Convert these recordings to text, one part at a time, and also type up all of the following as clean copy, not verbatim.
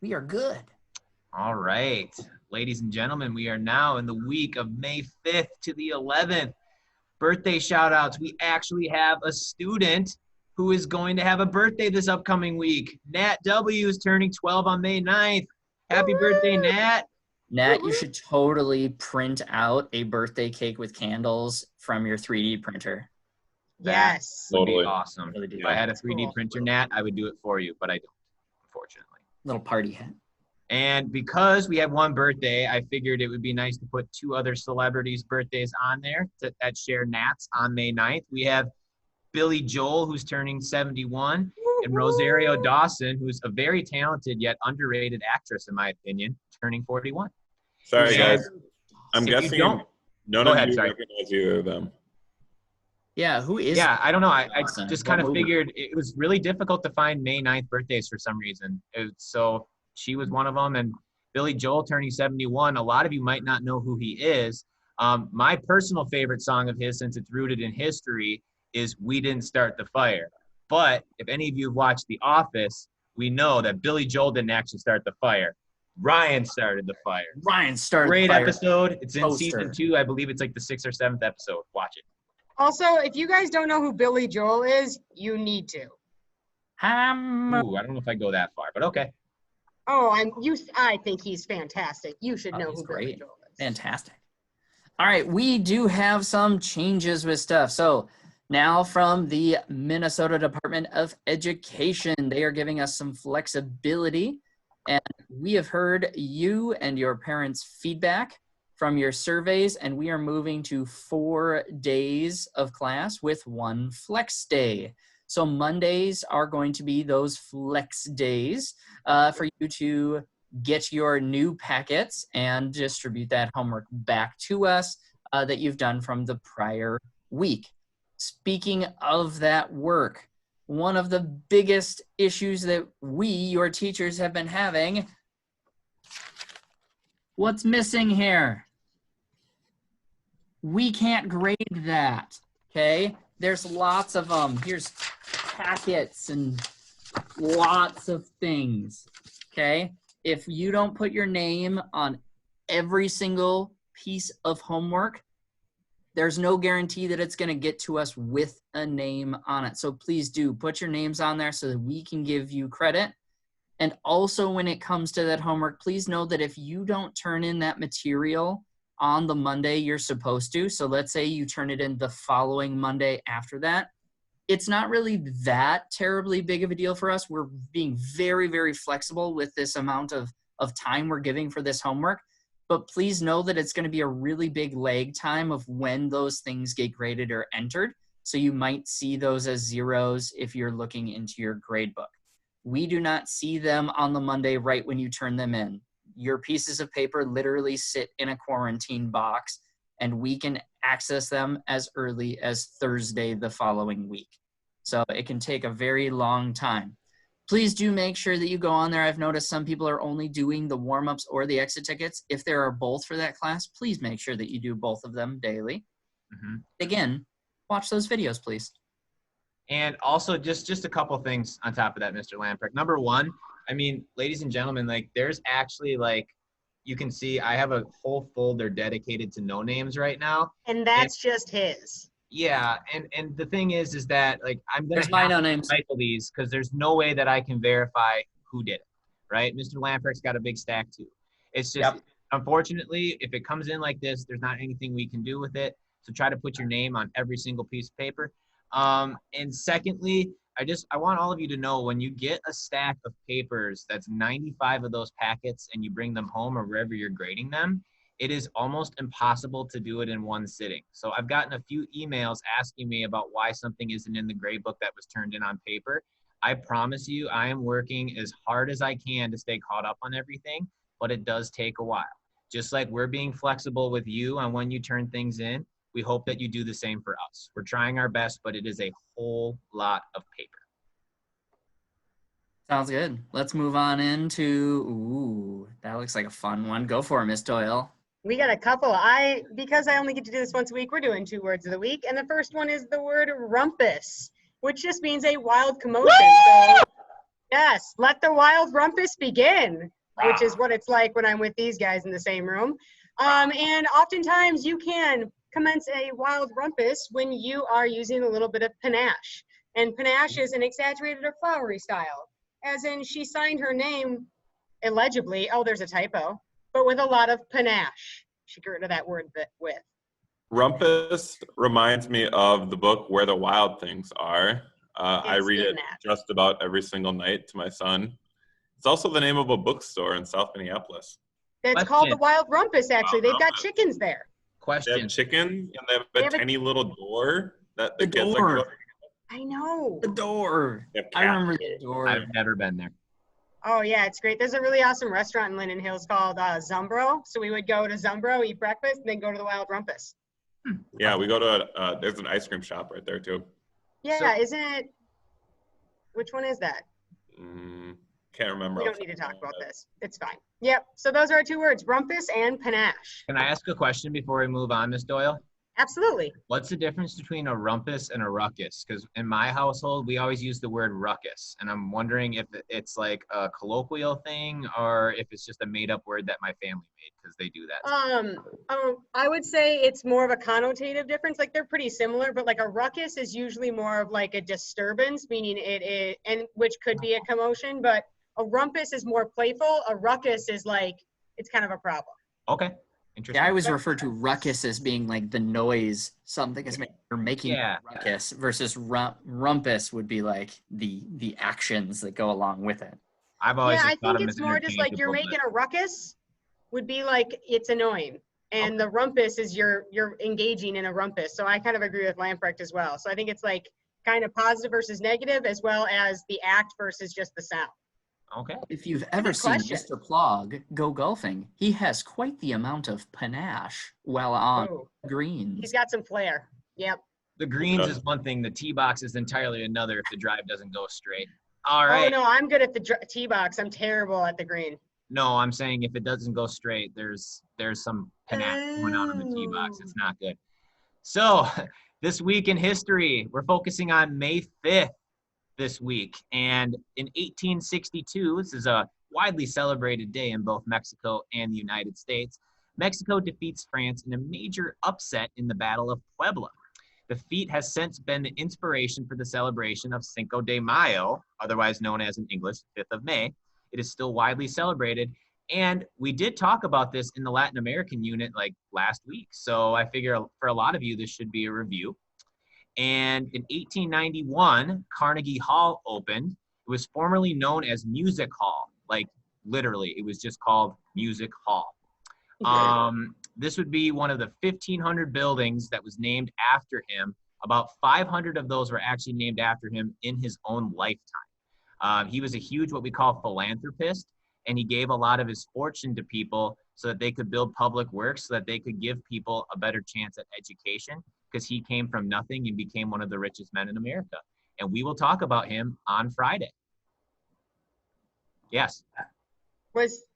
We are good. All right, ladies and gentlemen, we are now in the week of May 5th to the 11th. Birthday shout outs. We actually have a student who is going to have a birthday this upcoming week. Nat W is turning 12 on May 9th. Happy birthday, Nat. Nat, you should totally print out a birthday cake with candles from your 3D printer. Yes. That would Totally. be awesome. Really do If I had a that. 3D printer, Nat, I would do it for you, but I don't, unfortunately. Little party hat. And because we have one birthday, I figured it would be nice to put two other celebrities' birthdays on there that share Nats on May 9th. We have Billy Joel, who's turning 71, and Rosario Dawson, who's a very talented yet underrated actress, in my opinion, turning 41. Sorry, And guys. I'm if you guessing don't- none Go of ahead, you sorry. recognize either of them. Yeah, who is? Yeah, I don't know. I Dawson? just What kind of movie? figured it was really difficult to find May 9th birthdays for some reason. So she was one of them. And Billy Joel turning 71, a lot of you might not know who he is. My personal favorite song of his, since it's rooted in history, is We Didn't Start the Fire. But if any of you have watched The Office, we know that Billy Joel didn't actually start the fire. Ryan started the fire. Ryan started. Great the fire. episode. It's in Poster. season 2. I believe it's like the 6th or 7th episode. Watch it. Also, if you guys don't know who Billy Joel is, you need to. Ooh, I don't know if I go that far, but okay. Oh, I think he's fantastic. You should know he's who Billy great. Joel is. Fantastic. All right, we do have some changes with stuff. So now from the Minnesota Department of Education, they are giving us some flexibility. And we have heard you and your parents' feedback from your surveys, and we are moving to 4 days of class with 1 flex day. So Mondays are going to be those flex days for you to get your new packets and distribute that homework back to us that you've done from the prior week. Speaking of that work, one of the biggest issues that we, your teachers, have been having, what's missing here? We can't grade that, okay? There's lots of them. Here's packets and lots of things, okay? If you don't put your name on every single piece of homework, there's no guarantee that it's gonna get to us with a name on it. So please do put your names on there so that we can give you credit. And also when it comes to that homework, please know that if you don't turn in that material on the Monday you're supposed to, so let's say you turn it in the following Monday after that, it's not really that terribly big of a deal for us. We're being very, very flexible with this amount of time we're giving for this homework. But please know that it's going to be a really big lag time of when those things get graded or entered. So you might see those as zeros if you're looking into your grade book. We do not see them on the Monday right when you turn them in. Your pieces of paper literally sit in a quarantine box, and we can access them as early as Thursday the following week. So it can take a very long time. Please do make sure that you go on there. I've noticed some people are only doing the warm-ups or the exit tickets. If there are both for that class, please make sure that you do both of them daily. Mm-hmm. Again, watch those videos, please. And also just a couple things on top of that, Mr. Lamprecht. Number one, I mean, ladies and gentlemen, like there's actually like, you can see I have a whole folder dedicated to no names right now. And that's just his. Yeah, and the thing is that like I'm gonna There's my no names. cycle these because there's no way that I can verify who did it, right? Mr. Lamprecht's got a big stack too. It's just unfortunately, if it comes in like this, there's not anything we can do with it. So try to put your name on every single piece of paper. And secondly, I want all of you to know when you get a stack of papers that's 95 of those packets and you bring them home or wherever you're grading them, it is almost impossible to do it in one sitting. So I've gotten a few emails asking me about why something isn't in the grade book that was turned in on paper. I promise you, I am working as hard as I can to stay caught up on everything, but it does take a while. Just like we're being flexible with you on when you turn things in, we hope that you do the same for us. We're trying our best, but it is a whole lot of paper. Sounds good. Let's move on into, ooh, that looks like a fun one. Go for it, Miss Doyle. We got a couple. Because I only get to do this once a week, we're doing 2 words of the week. And the first one is the word rumpus, which just means a wild commotion. So Yes, let the wild rumpus begin, which is Rah. what it's like when I'm with these guys in the same room. And oftentimes you can commence a wild rumpus when you are using a little bit of panache. And panache is an exaggerated or flowery style, as in she signed her name illegibly. Oh, there's a typo, but with a lot of panache. She got rid of that word with. Rumpus reminds me of the book Where the Wild Things Are. I It's read in it that. just about every single night to my son. It's also the name of a bookstore in South Minneapolis. It's called the Question. Wild Rumpus, actually. Wild They've got Rumpus. chickens there. They Question. have chickens and they have They a have a- tiny little door that the The kids like to go. door. I know. The door. They have I cats. remember the door. I've never been there. Oh yeah, it's great. There's a really awesome restaurant in Linden Hills called Zumbro. So we would go to Zumbro, eat breakfast, and then go to the Wild Rumpus. Yeah, we go to there's an ice cream shop right there too. Yeah, isn't it? Which one is that? Can't remember. We don't need to talk about this. It's fine. Yep. So those are our two words, rumpus and panache. Can I ask a question before we move on, Ms. Doyle? Absolutely. What's the difference between a rumpus and a ruckus? Because in my household, we always use the word ruckus. And I'm wondering if it's like a colloquial thing or if it's just a made up word that my family made because they do that. I would say it's more of a connotative difference. Like they're pretty similar, but like a ruckus is usually more of like a disturbance, meaning and which could be a commotion, but a rumpus is more playful. A ruckus is like, it's kind of a problem. Okay. Interesting. Yeah, I always refer to ruckus as being like the noise something is making Yeah. ruckus versus rumpus would be like the actions that go along with it. I've always Yeah, I just thought think of it's them as more just like you're interchangeable, making a ruckus would be like it's annoying. And the rumpus is you're engaging in a rumpus. So I kind of agree with Lamprecht as well. So I think it's like kind of positive versus negative as well as the act versus just the sound. but- Okay. If you've ever good seen question. Mr. Plog go golfing, he has quite the amount of panache while on Ooh, greens. he's got some flair. Yep. The greens Yeah. is one thing. The tee box is entirely another if the drive doesn't go straight. All Oh right. no, I'm good at the tee box. I'm terrible at the green. No, I'm saying if it doesn't go straight, there's some panache going on in the tee box. It's not good. So this week in history, we're focusing on May 5th this week. And in 1862, this is a widely celebrated day in both Mexico and the United States. Mexico defeats France in a major upset in the Battle of Puebla. The feat has since been the inspiration for the celebration of Cinco de Mayo, otherwise known as in English, 5th of May. It is still widely celebrated. And we did talk about this in the Latin American unit like last week. So I figure for a lot of you, this should be a review. And in 1891, Carnegie Hall opened. It was formerly known as Music Hall. Like literally, it was just called Music Hall. This would be one of the 1,500 buildings that was named after him. About 500 of those were actually named after him in his own lifetime. He was a huge, what we call philanthropist, and he gave a lot of his fortune to people so that they could build public works, so that they could give people a better chance at education, because he came from nothing and became one of the richest men in America. And we will talk about him on Friday. Yes.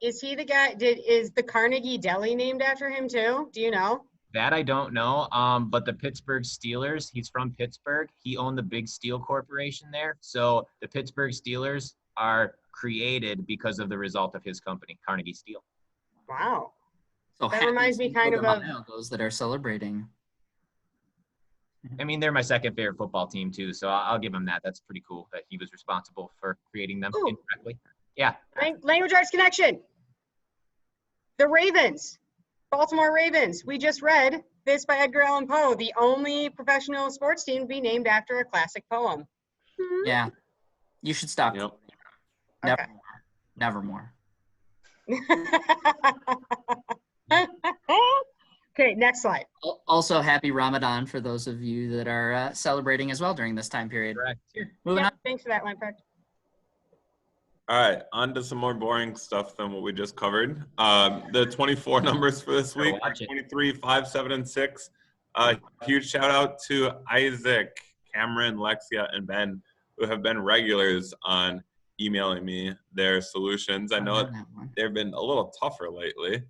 Is he the guy? Is the Carnegie Deli named after him too? Do you know? That I don't know, but the Pittsburgh Steelers, he's from Pittsburgh. He owned the big steel corporation there. So the Pittsburgh Steelers are created because of the result of his company, Carnegie Steel. Wow. So That happy reminds me Cinco kind de of of- Mayo, those that are celebrating. I mean, they're my second favorite football team too, so I'll give him that. That's pretty cool that he was responsible for creating them Ooh. indirectly. Yeah. Language arts connection. The Ravens, Baltimore Ravens. We just read this by Edgar Allan Poe, the only professional sports team to be named after a classic poem. Yeah. You should stop. Yep. Never Okay. more. Never more. Okay, next slide. Also, happy Ramadan for those of you that are celebrating as well during this time period. Correct. Moving Yep, on. thanks for that, Lamprecht. All right, on to some more boring stuff than what we just covered. The 24 numbers for this Better week are watch it. 23, 5, 7, and 6. Huge shout out to Isaac, Cameron, Lexia, and Ben, who have been regulars on emailing me their solutions. I know that one. they've been a little tougher lately,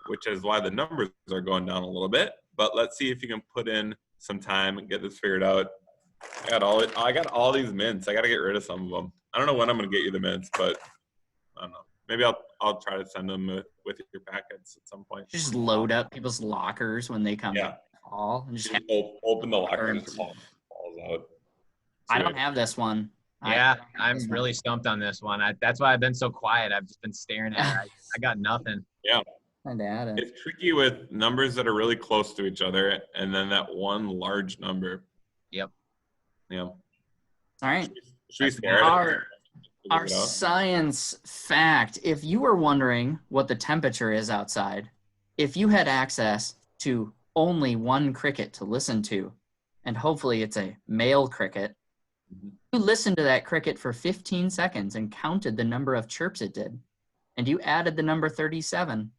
which is why the numbers are going down a little bit. But let's see if you can put in some time and get this figured out. I got all these mints. I got to get rid of some of them. I don't know when I'm gonna get you the minutes, but I don't know. Maybe I'll try to send them with your packets at some point. Just load up people's lockers when they come Yeah. to hall and just Just open the locker and Birds. just falls out. I don't have this one. Yeah, I don't have I'm this one. really stumped on this one. That's why I've been so quiet. I've just been staring at it. I got nothing. My dad. It's tricky with numbers that are really close to each other, and then that one large number. Yep. Yeah. All right. Should we stare at Our- it? Our science fact, if you were wondering what the temperature is outside, if you had access to only one cricket to listen to, and hopefully it's a male cricket, you listened to that cricket for 15 seconds and counted the number of chirps it did, and you added the number 37,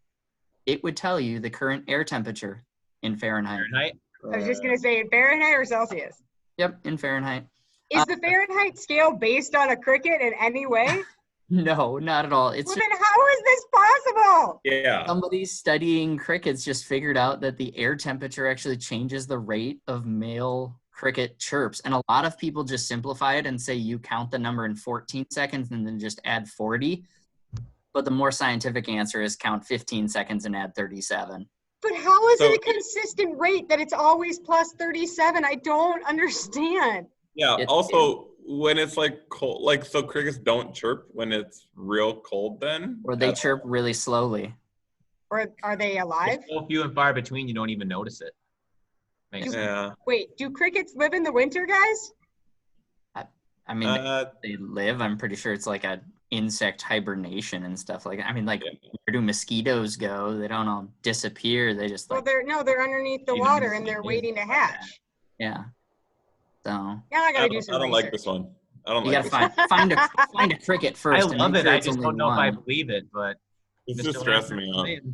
it would tell you the current air temperature in Fahrenheit. Fahrenheit? I was just gonna say Fahrenheit or Celsius. Yep, in Fahrenheit. Is the Fahrenheit scale based on a cricket in any way? No, not at all. It's Well, just then how is this possible? Yeah. somebody studying crickets just figured out that the air temperature actually changes the rate of male cricket chirps. And a lot of people just simplify it and say you count the number in 14 seconds and then just add 40. But the more scientific answer is count 15 seconds and add 37. But how is So- it a consistent rate that it's always plus 37? I don't understand. Yeah. It- Also, when it's like cold, like so crickets don't chirp when it's real cold. Then Or they chirp really slowly. Or are they alive? It's so few and far between, you don't even notice it. Makes sense. Yeah. Wait, do crickets live in the winter, guys? I mean, Uh, they live. I'm pretty sure it's like a insect hibernation and stuff like that. I mean, like, Yeah. where do mosquitoes go? They don't all disappear. They just Well, like, they're underneath the Even water if and they they're do waiting to stuff like that. hatch. yeah. So Now I I gotta do don't, some I don't like research. this one. I don't you like gotta this. find a cricket I first. and love make it. sure I it's just only don't know if I one. believe it, but This Mr. is stressing me out. Lambert-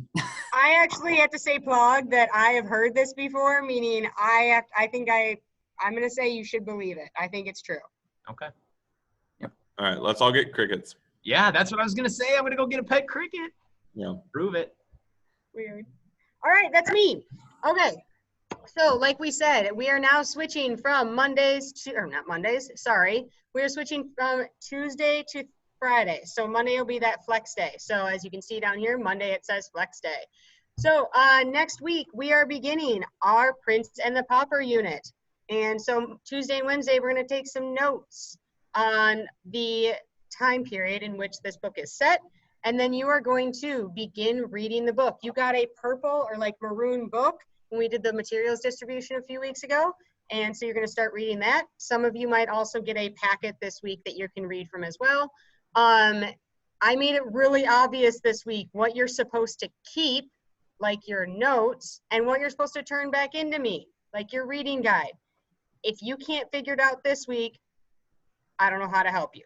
I actually have to say, Plug, that I have heard this before, meaning I'm gonna say you should believe it. I think it's true. Okay. All right, let's all get crickets. Yeah, that's what I was gonna say. I'm gonna go get a pet cricket. Yeah. Prove it. Weird. All right, that's me. Okay. So, like we said, we are now switching from Mondays to, or not Mondays, sorry. We are switching from Tuesday to Friday. So Monday will be that flex day. So as you can see down here, Monday it says flex day. So next week we are beginning our Prince and the Pauper unit. And so Tuesday and Wednesday, we're gonna take some notes on the time period in which this book is set. And then you are going to begin reading the book. You got a purple or like maroon book when we did the materials distribution a few weeks ago. And so you're going to start reading that. Some of you might also get a packet this week that you can read from as well. I made it really obvious this week what you're supposed to keep, like your notes, and what you're supposed to turn back into me, like your reading guide. If you can't figure it out this week, I don't know how to help you.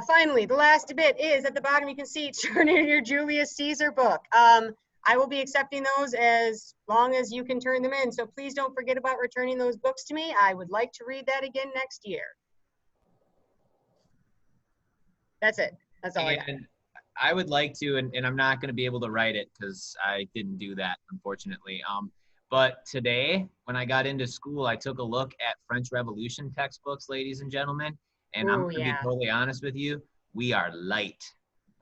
Finally, the last bit is at the bottom, you can see turn in your Julius Caesar book. I will be accepting those as long as you can turn them in. So please don't forget about returning those books to me. I would like to read that again next year. That's it. That's all I got. And I would like to, and I'm not going to be able to write it because I didn't do that, unfortunately. But today, when I got into school, I took a look at French Revolution textbooks, ladies and gentlemen. And I'm Ooh, going to yeah. be totally honest with you. We are light,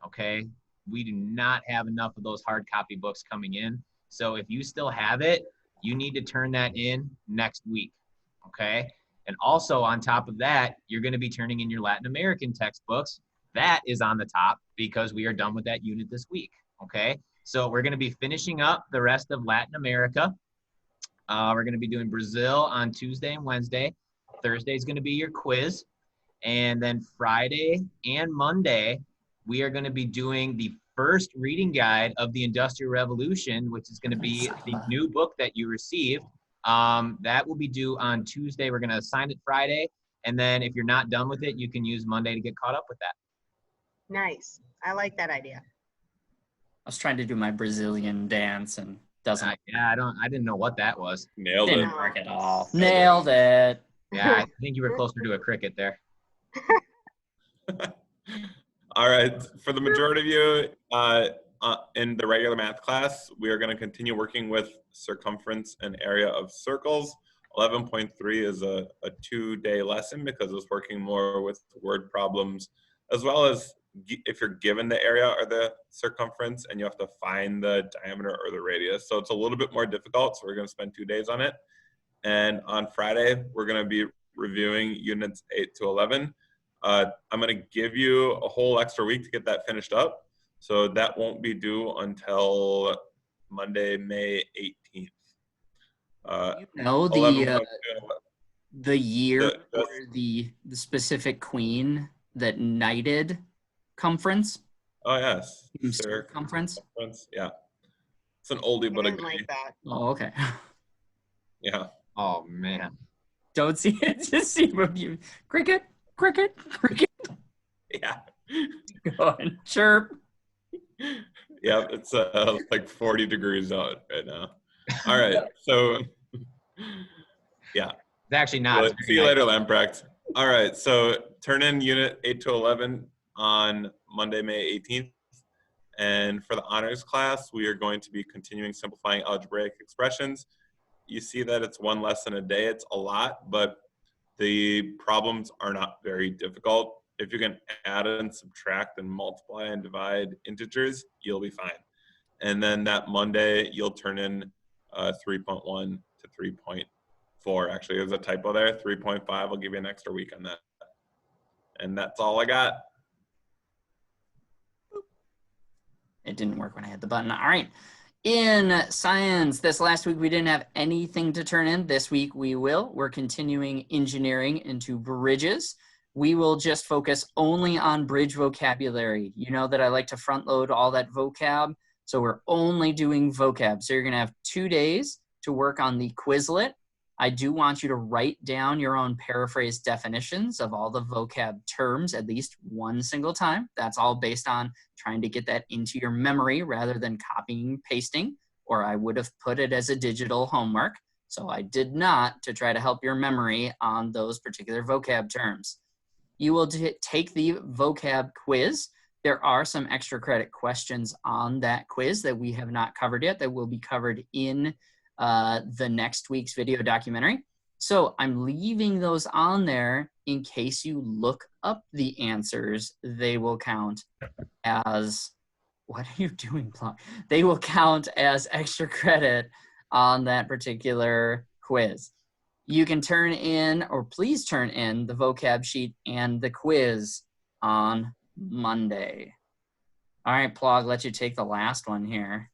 okay? We do not have enough of those hard copy books coming in. So if you still have it, you need to turn that in next week, okay? And also on top of that, you're going to be turning in your Latin American textbooks. That is on the top because we are done with that unit this week, okay? So we're going to be finishing up the rest of Latin America. We're going to be doing Brazil on Tuesday and Wednesday. Thursday is going to be your quiz. And then Friday and Monday, we are going to be doing the first reading guide of the Industrial Revolution, which is going to be the new book that you received. That will be due on Tuesday. We're going to assign it Friday. And then if you're not done with it, you can use Monday to get caught up with that. Nice. I like that idea. I was trying to do my Brazilian dance and doesn't Yeah, I didn't know what that was. Nailed it. didn't work at all. Nailed it. Yeah, I think you were closer to a cricket there. All right. For the majority of you in the regular math class, we are going to continue working with circumference and area of circles. 11.3 is a 2-day lesson because it's working more with word problems, as well as if you're given the area or the circumference and you have to find the diameter or the radius. So it's a little bit more difficult. So we're going to spend 2 days on it. And on Friday, we're going to be reviewing units 8 to 11. I'm going to give you a whole extra week to get that finished up. So that won't be due until Monday, May 18th. You know 11.2, the year The- or the specific queen that knighted conference? oh yes, Sir conference? yeah. It's an oldie I but a didn't like goodie. that. Oh, okay. Yeah. Oh man. Don't see it. Just see what you cricket, cricket, cricket. Yeah. Go and chirp. Yeah, it's like 40 degrees out right now. All right, so yeah. It's actually not. Well, It's see very you later, nice. Lamprecht. All right, so turn in unit 8 to 11 on Monday, May 18th. And for the honors class, we are going to be continuing simplifying algebraic expressions. You see that it's one lesson a day. It's a lot, but the problems are not very difficult. If you can add and subtract and multiply and divide integers, you'll be fine. And then that Monday, you'll turn in 3.1 to 3.4. Actually, there's a typo there, 3.5. I'll give you an extra week on that. And that's all I got. It didn't work when I hit the button. All right. In science, this last week we didn't have anything to turn in. This week we will. We're continuing engineering into bridges. We will just focus only on bridge vocabulary. You know that I like to front load all that vocab. So we're only doing vocab. So you're going to have 2 days to work on the Quizlet. I do want you to write down your own paraphrase definitions of all the vocab terms at least one single time. That's all based on trying to get that into your memory rather than copying and pasting, or I would have put it as a digital homework. So I did not, to try to help your memory on those particular vocab terms. You will take the vocab quiz. There are some extra credit questions on that quiz that we have not covered yet that will be covered in the next week's video documentary. So I'm leaving those on there in case you look up the answers. They will count as, what are you doing, Plum? They will count as extra credit on that particular quiz. You can turn in, or please turn in, the vocab sheet and the quiz on Monday. All right, Plog, let you take the last one here.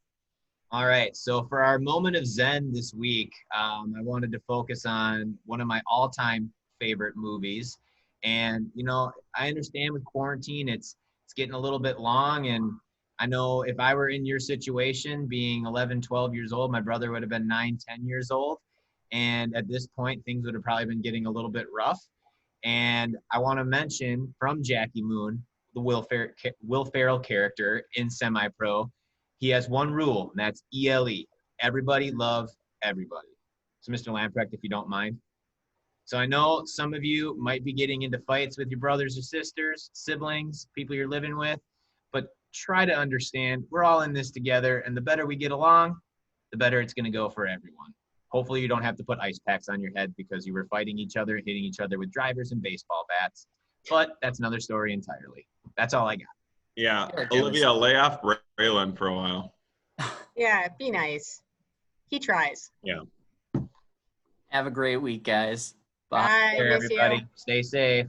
All right, so for our moment of Zen this week, I wanted to focus on one of my all-time favorite movies. And, you know, I understand with quarantine, it's getting a little bit long. And I know if I were in your situation, being 11, 12 years old, my brother would have been 9, 10 years old. And at this point, things would have probably been getting a little bit rough. And I want to mention from Jackie Moon, the Will Ferrell character in Semi-Pro, he has one rule, and that's ELE. Everybody love everybody. So Mr. Lamprecht, if you don't mind. So I know some of you might be getting into fights with your brothers or sisters, siblings, people you're living with, but try to understand we're all in this together, and the better we get along, the better it's going to go for everyone. Hopefully you don't have to put ice packs on your head because you were fighting each other and hitting each other with drivers and baseball bats. But that's another story entirely. That's all I got. Yeah, Yeah, Olivia, lay off Raylan for a while. Yeah, be nice. He tries. Yeah. Have a great week, guys. Bye. Bye. Take care, Miss you. everybody. Stay safe.